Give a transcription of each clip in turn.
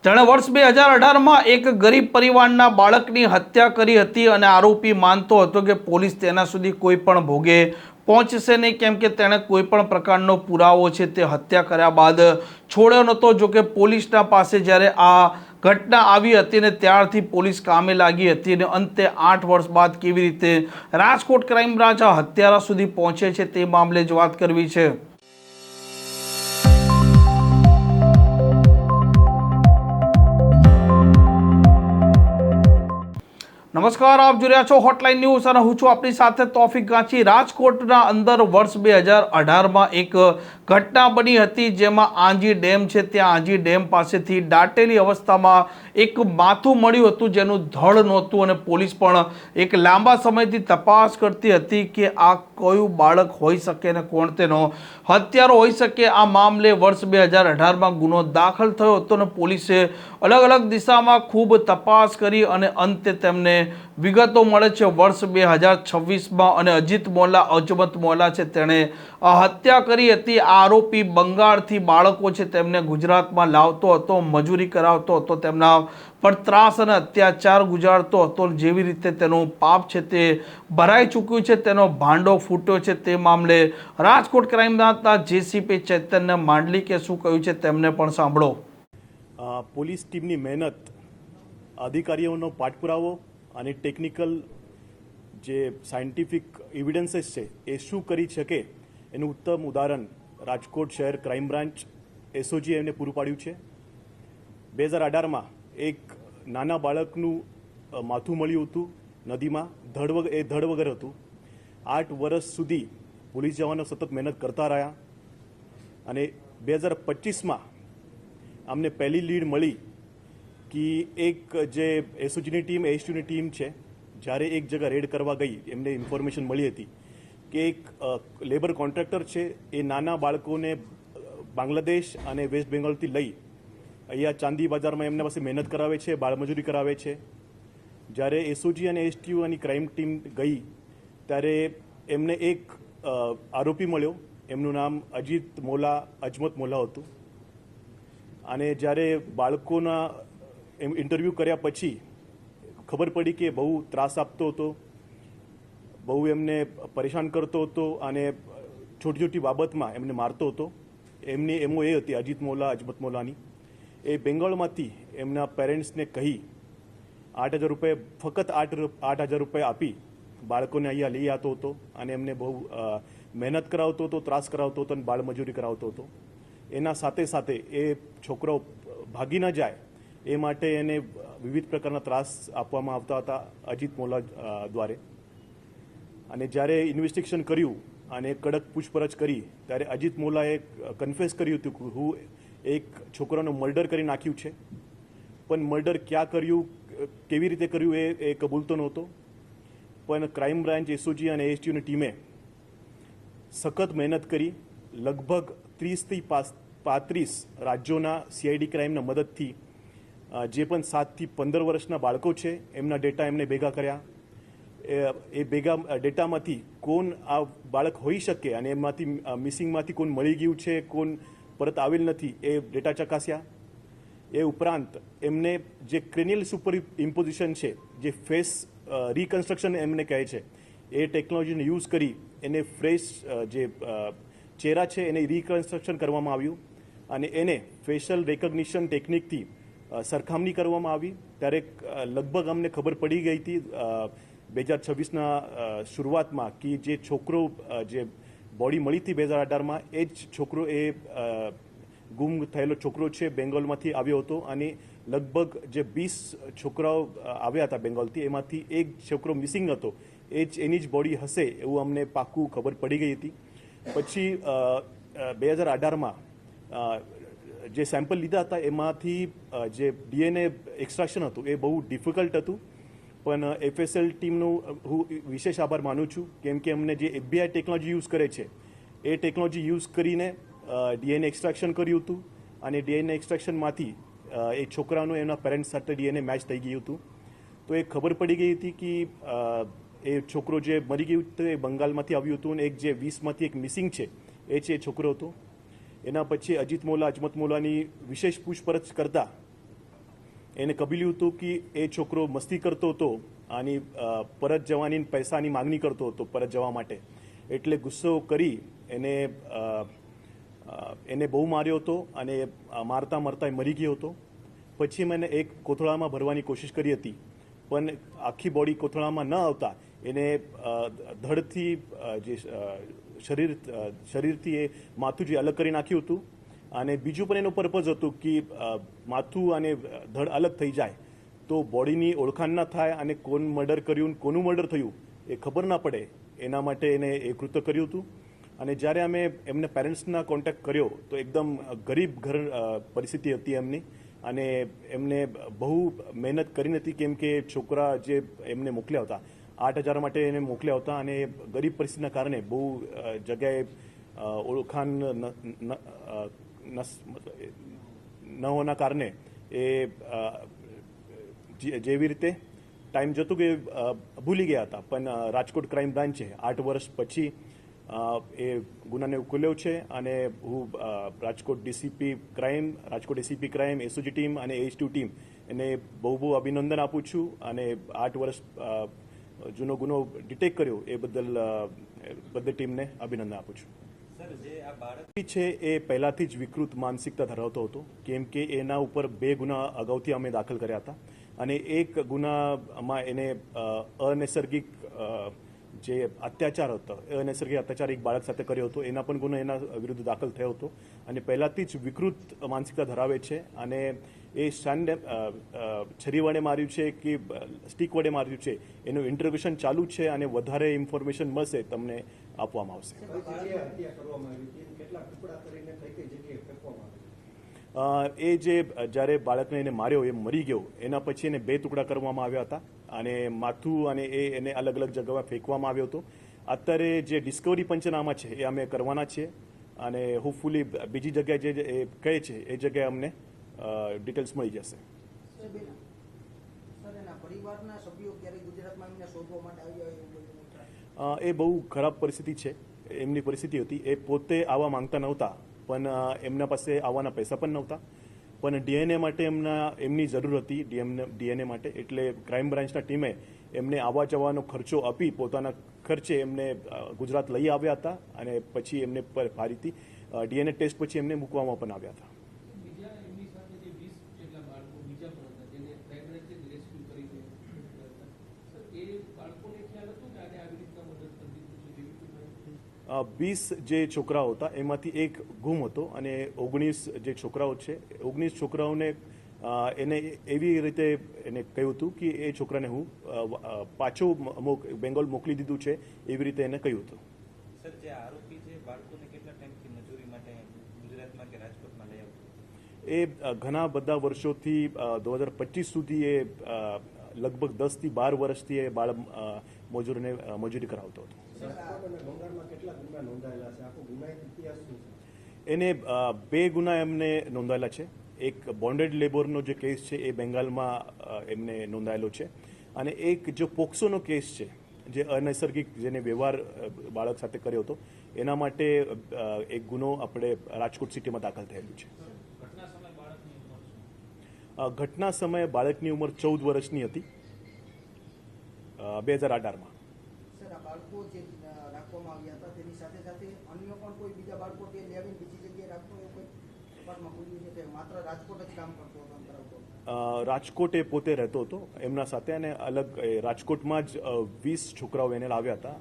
તેણે વર્ષ 2018માં એક ગરીબ પરિવારના બાળકની હત્યા કરી હતી અને આરોપી માનતો હતો કે પોલીસ તેના સુધી કોઈ પણ ભોગે પહોંચશે નહીં, કેમ કે તેણે કોઈ પણ પ્રકારનો પુરાવો છે તે હત્યા કર્યા બાદ છોડ્યો નહોતો। જો કે પોલીસના પાસે જ્યારે આ ઘટના આવી હતી ને ત્યારથી પોલીસ કામે લાગી હતી અને અંતે 8 વર્ષ બાદ કેવી રીતે રાજકોટ ક્રાઇમ બ્રાન્ચ આ હત્યારા સુધી પહોંચે છે તે મામલે જ વાત કરવી છે। નમસ્કાર, આપ જોઈ રહ્યા છો હોટલાઇન ન્યૂઝ અને હું છું આપની સાથે તોફિક ગાંચી। રાજકોટના અંદર વર્ષ 2018માં એક ઘટના બની હતી જેમાં આંજી ડેમ છે, ત્યાં આંજી ડેમ પાસેથી દાટેલી અવસ્થામાં એક માથું મળ્યું હતું જેનું ધડ નહોતું અને પોલીસ પણ એક લાંબા સમયથી તપાસ કરતી હતી કે આ કયું બાળક હોઈ શકે અને કોણ તેનો હત્યારો હોઈ શકે। આ મામલે વર્ષ 2018માં ગુનો દાખલ થયો હતો અને પોલીસે અલગ અલગ દિશામાં ખૂબ તપાસ કરી અને અંતે તેમને વિગતો મળે છે વર્ષ 2026માં અને અજમત મોલ્લા છે તેણે હત્યા કરી હતી। આરોપી બંગાળથી બાળકો છે તેમને ગુજરાતમાં લાવતો હતો, મજૂરી કરાવતો હતો, તેમના પર ત્રાસ અને અત્યાચાર ગુજારતો હતો। જેવી રીતે તેનું પાપ છે તે ભરાઈ ચૂક્યું છે, તેનો ભાંડો ફૂટ્યો છે, તે મામલે રાજકોટ ક્રાઇમ બ્રાન્ચના જેસીપી ચૈતન્ય માંડલિકે શું કહ્યું છે તેમને પણ સાંભળો। પોલીસ ટીમની મહેનત, અધિકારીઓનો પાઠપુરાવો અને ટેકનિકલ જે સાયન્ટિફિક એવિડન્સીસ છે એ શું કરી શકે એનું ઉત્તમ ઉદાહરણ રાજકોટ શહેર ક્રાઇમ બ્રાન્ચ એસઓજી એમને પૂરું પાડ્યું છે। 2018માં એક નાના બાળકનું માથું મળ્યું હતું નદીમાં, ધડ વગર હતું। 8 વર્ષ સુધી પોલીસ જવાનો સતત મહેનત કરતા રહ્યા અને 2025માં અમને પહેલી લીડ મળી કે એક જે એસઓજીની ટીમ, એસટીની ટીમ છે, જ્યારે એક જગ્યા રેડ કરવા ગઈ એમને ઇન્ફોર્મેશન મળી હતી કે એક લેબર કોન્ટ્રાક્ટર છે એ નાના બાળકોને બાંગ્લાદેશ અને વેસ્ટ બેંગોલથી લઈ અહીંયા ચાંદી બજારમાં એમના પાસે મહેનત કરાવે છે, બાળમજૂરી કરાવે છે। જ્યારે એસઓજી અને એસટીયુ અને ક્રાઇમ ટીમ ગઈ ત્યારે એમને એક આરોપી મળ્યો, એમનું નામ અજમત મોલ્લા હતું અને જ્યારે બાળકોના ઇન્ટરવ્યૂ કર્યા પછી ખબર પડી કે બહુ ત્રાસ આપતો હતો, બહુ એમને પરેશાન કરતો હતો અને છોટી છોટી બાબતમાં એમને મારતો હતો। એમની એમો એ હતી અજમત મોલ્લાની, એ બેંગોળમાંથી એમના પેરેન્ટ્સને કહી 8,000 રૂપિયા, ફક્ત 8,000 રૂપિયા આપી બાળકોને અહીંયા લઈ આવતો હતો અને એમને બહુ મહેનત કરાવતો હતો, ત્રાસ કરાવતો હતો અને બાળમજૂરી કરાવતો હતો। એના સાથે સાથે એ છોકરો ભાગી ન જાય એ માટે એને વિવિધ પ્રકારના ત્રાસ આપવામાં આવતા હતા અજિત મોલ્લા દ્વારા। અને જ્યારે ઇન્વેસ્ટિગેશન કર્યું અને કડક પૂછપરછ કરી ત્યારે અજિત મોલ્લાએ કન્ફેસ કર્યું હતું કે હું એક છોકરાનું મર્ડર કરી નાખ્યું છે, પણ મર્ડર ક્યાં કર્યું, કેવી રીતે કર્યું એ કબૂલતો નહોતો। પણ ક્રાઇમ બ્રાન્ચ, એસઓજી અને એસટીયુની ટીમે સખત મહેનત કરી, લગભગ 30થી 35 રાજ્યોના સીઆઈડી ક્રાઇમના મદદથી જે પણ 7 થી 15 વર્ષના બાળકો છે એમના ડેટા એમને ભેગા કર્યા। એ ભેગા ડેટામાંથી કોણ આ બાળક હોઈ શકે અને એમાંથી મિસિંગમાંથી કોણ મળી ગયું છે, કોણ પરત આવેલ નથી એ ડેટા ચકાસ્યા। એ ઉપરાંત એમને જે ક્રેનિયલ સુપર ઇમ્પોઝિશન છે, જે ફેસ રિકન્સ્ટ્રક્શન એમને કહે છે, એ ટેકનોલોજીને યુઝ કરી એને ફ્રેશ જે ચહેરા છે એને રિકન્સ્ટ્રક્શન કરવામાં આવ્યું અને એને ફેશિયલ રેકગ્નિશન ટેકનિકથી સરખામણી કરવામાં આવી। ત્યારે લગભગ અમને ખબર પડી ગઈ હતી 2026ના શરૂઆતમાં કે જે છોકરો, જે બોડી મળી હતી 2018માં, એ જ છોકરો એ ગુમ થયેલો છોકરો છે, બેંગોલમાંથી આવ્યો હતો અને લગભગ જે 20 છોકરાઓ આવ્યા હતા બેંગોલથી એમાંથી એક છોકરો મિસિંગ હતો, એની જ બોડી હશે એવું અમને પાક્કું ખબર પડી ગઈ હતી। પછી 2018માં જે સેમ્પલ લીધા હતા એમાંથી જે ડીએનએ એક્સટ્રેક્શન હતું એ બહુ ડિફિકલ્ટ હતું, પણ એફએસએલ ટીમનું હું વિશેષ આભાર માનું છું કેમ કે અમને જે એફબીઆઈ ટેકનોલોજી યુઝ કરે છે એ ટેકનોલોજી યુઝ કરીને ડીએનએ એક્સટ્રેક્શન કર્યું હતું અને ડીએનએ એક્સટ્રેક્શનમાંથી એ છોકરાનું એના પેરેન્ટ્સ સાથે ડીએનએ મેચ થઈ ગયું હતું। તો એ ખબર પડી ગઈ હતી કે એ છોકરો જે મરી ગયું હતું એ બંગાળમાંથી આવ્યું હતું અને એક જે 20માંથી એક મિસિંગ છે એ છે એ છોકરો હતો। એના પછી અજમત મોલ્લાની વિશેષ પૂછપરછ કરતા એને કબૂલ્યું હતું કે એ છોકરો મસ્તી કરતો હતો અને પરત જવાની પૈસાની માંગણી કરતો હતો પરત જવા માટે, એટલે ગુસ્સો કરી એને બહુ માર્યો હતો અને મારતા મારતા મરી ગયો હતો. પછી મેં એક કોથળામાં ભરવાની કોશિશ કરી હતી, પણ આખી બોડી કોથળામાં ન આવતા એને ધડથી જે શરીરથી એ માથું જે અલગ કરી નાખ્યું હતું. અને બીજું પણ એનું પર્પઝ હતું કે માથું અને ધડ અલગ થઈ જાય તો બોડીની ઓળખાણ ન થાય અને કોણ મર્ડર કર્યું, કોનું મર્ડર થયું એ ખબર ના પડે, એના માટે એને એ કૃત્ય કર્યું હતું. અને જ્યારે અમે એમને પેરેન્ટ્સના કોન્ટેક્ટ કર્યો તો એકદમ ગરીબ ઘર પરિસ્થિતિ હતી એમની, અને એમને બહુ મહેનત કરી નથી, કેમ કે છોકરા જે એમને મોકલ્યા હતા 8,000 માટે એને મોકલ્યા હતા, અને ગરીબ પરિસ્થિતિના કારણે બહુ જગ્યાએ ઓળખાણ ન હોવાના કારણે એ જેવી રીતે ટાઈમ જતું કે ભૂલી ગયા હતા. પણ રાજકોટ ક્રાઇમ બ્રાન્ચે 8 વર્ષ પછી એ ગુનાને ઉકેલ્યો છે, અને હું Rajkot ACP crime, SOG team અને H2 ટીમ એને બહુ બહુ અભિનંદન આપું છું. અને 8 વર્ષ જૂનો ગુનો ડિટેક્ટ કર્યો એ બદલ ટીમને અભિનંદન આપું છું. છે એ પહેલાથી જ વિકૃત માનસિકતા ધરાવતો હતો, કેમ કે એના ઉપર 2 ગુના અગાઉથી અમે દાખલ કર્યા હતા, અને એક ગુનામાં એને અનૈસર્ગિક જે અત્યાચાર હતો, અનૈસર્ગિક અત્યાચાર એક બાળક સાથે કર્યો હતો, એના પણ ગુનો એના વિરુદ્ધ દાખલ થયો હતો, અને પહેલાથી જ વિકૃત માનસિકતા ધરાવે છે. અને એ છરી વડે માર્યું છે કે સ્ટીક વડે માર્યું છે એનું ઇન્ટરોગેશન ચાલુ છે, અને વધારે ઇન્ફોર્મેશન મળશે તમને આપવામાં આવશે. એ જે જ્યારે બાળકને એને માર્યો, એ મરી ગયો, એના પછી એને 2 ટુકડા કરવામાં આવ્યા હતા, અને માથું અને એને અલગ અલગ જગ્યાએ ફેંકવામાં આવ્યો હતો. અત્યારે જે ડિસ્કવરી પંચનામા છે એ અમે કરવાના છીએ, અને હોપફુલી બીજી જગ્યાએ જે કહે છે એ જગ્યાએ અમને ડિટેલ્સ મળી જશે. એ બહુ ખરાબ પરિસ્થિતિ છે, એમની પરિસ્થિતિ હતી. એ પોતે આવવા માંગતા નહોતા, પણ એમના પાસે આવવાના પૈસા પણ નહોતા, પણ ડીએનએ માટે એમની જરૂર હતી, ડીએનએ માટે. એટલે ક્રાઇમ બ્રાન્ચના ટીમે એમને આવવા જવાનો ખર્ચો આપી પોતાના ખર્ચે એમને ગુજરાત લઈ આવ્યા હતા, અને પછી એમને ફરીથી ડીએનએ ટેસ્ટ પછી એમને મૂકવામાં પણ આવ્યા હતા. અ 20 જે છોકરાઓ હતા એમાંથી એક ગુમ હતો, અને 19 જે છોકરાઓ છે, 19 છોકરાઓને એને એવી રીતે એને કહ્યું હતું કે એ છોકરાને હું પાછો બેંગોલ મોકલી દીધું છે, એવી રીતે એને કહ્યું હતું. સર, જે આરોપી છે બાળકોને કેટલા ટાઈમથી મજૂરી માટે ગુજરાતમાં કે રાજકોટમાં લઈ આવતો? એ ઘણા બધા વર્ષોથી 2025 સુધી એ લગભગ 10 થી 12 વર્ષથી એ બાળ મજૂરને મજૂરી કરાવતો હતો. એને 2 ગુના એમને નોંધાયેલા છે. એક બોન્ડેડ લેબરનો જે કેસ છે એ બેંગાલમાં એમને નોંધાયેલો છે, અને એક જો પોક્સોનો કેસ છે જે અનૈસર્ગિક જેને વ્યવહાર બાળક સાથે કર્યો હતો એના માટે એક ગુનો આપણે રાજકોટ સિટીમાં દાખલ થયેલું છે. ઘટના સમયે બાળકની ઉંમર 14 વર્ષની હતી, 2018માં. સર, આ બાળકો જે રાખવામાં આવ્યા હતા તેની સાથે સાથે અન્ય પણ કોઈ બીજા બાળકો તે લેવીને બીજી જગ્યાએ રાખવો એવું કોઈ તપાસમાં ખુલ્યું છે કે માત્ર રાજકોટ જ કામ કરતો હતો કરાવતો? રાજકોટ એ પોતે રહેતો હતો એમના સાથે, અને અલગ રાજકોટમાં જ 20 છોકરાઓ એને લાવ્યા હતા,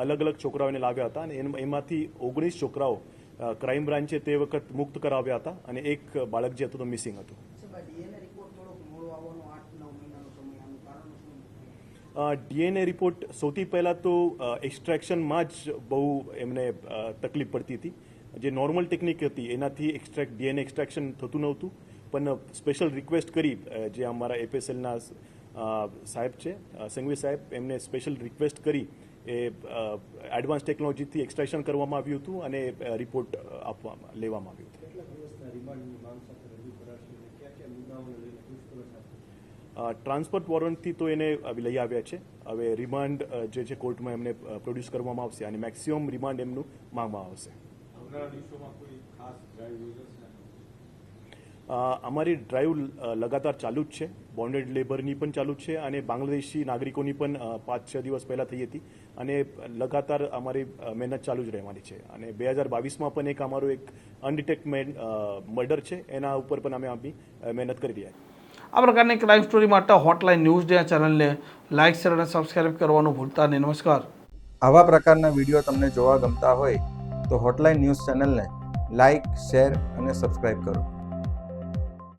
અલગ અલગ છોકરાઓ એને લાવ્યા હતા, અને એમાંથી 19 છોકરાઓ ક્રાઇમ બ્રાન્ચે તે વખત મુક્ત કરાવ્યા હતા, અને એક બાળક જે હતું તો મિસિંગ હતું. ડીએનએ રિપોર્ટ સૌથી પહેલાં તો એક્સ્ટ્રેક્શનમાં જ બહુ એમને તકલીફ પડતી હતી. જે નોર્મલ ટેકનિક હતી એનાથી ડીએનએ એક્સ્ટ્રેક્શન થતું નહોતું, પણ સ્પેશિયલ રિક્વેસ્ટ કરી જે અમારા એફએસએલના સાહેબ છે, સંઘવી સાહેબ, એમને સ્પેશિયલ રિક્વેસ્ટ કરી એ એડવાન્સ ટેકનોલોજીથી એક્સ્ટ્રેક્શન કરવામાં આવ્યું હતું, અને રિપોર્ટ લેવામાં આવ્યું હતું. ટ્રાન્સપોર્ટ વોરંટથી તો એને લઈ આવ્યા છે. હવે રિમાન્ડ જે છે કોર્ટમાં એમને પ્રોડ્યુસ કરવામાં આવશે, અને મેક્સિમમ રિમાન્ડ એમનું માંગવામાં આવશે. અમારી ડ્રાઈવ લગાતાર ચાલુ જ છે. બોન્ડેડ લેબરની પણ ચાલુ જ છે અને બાંગ્લાદેશી નાગરિકોની પણ 5-6 દિવસ પહેલાં થઈ હતી અને લગાતાર અમારી મહેનત ચાલુ જ રહેવાની છે. અને 2022માં પણ અમારું એક અનડિટેક્ટ મર્ડર છે, એના ઉપર પણ અમે આપણી મહેનત કરી રહ્યા છીએ. આ પ્રકારની ક્રાઇમ સ્ટોરી માટે હોટલાઇન ન્યૂઝ ડે ચેનલને લાઇક, શેર અને સબસ્ક્રાઇબ કરવાનું ભૂલતા નહીં. નમસ્કાર. આવા પ્રકારના વિડીયો તમને જોવા ગમતા હોય તો હોટલાઇન ન્યૂઝ ચેનલને લાઇક, શેર અને સબસ્ક્રાઇબ કરો.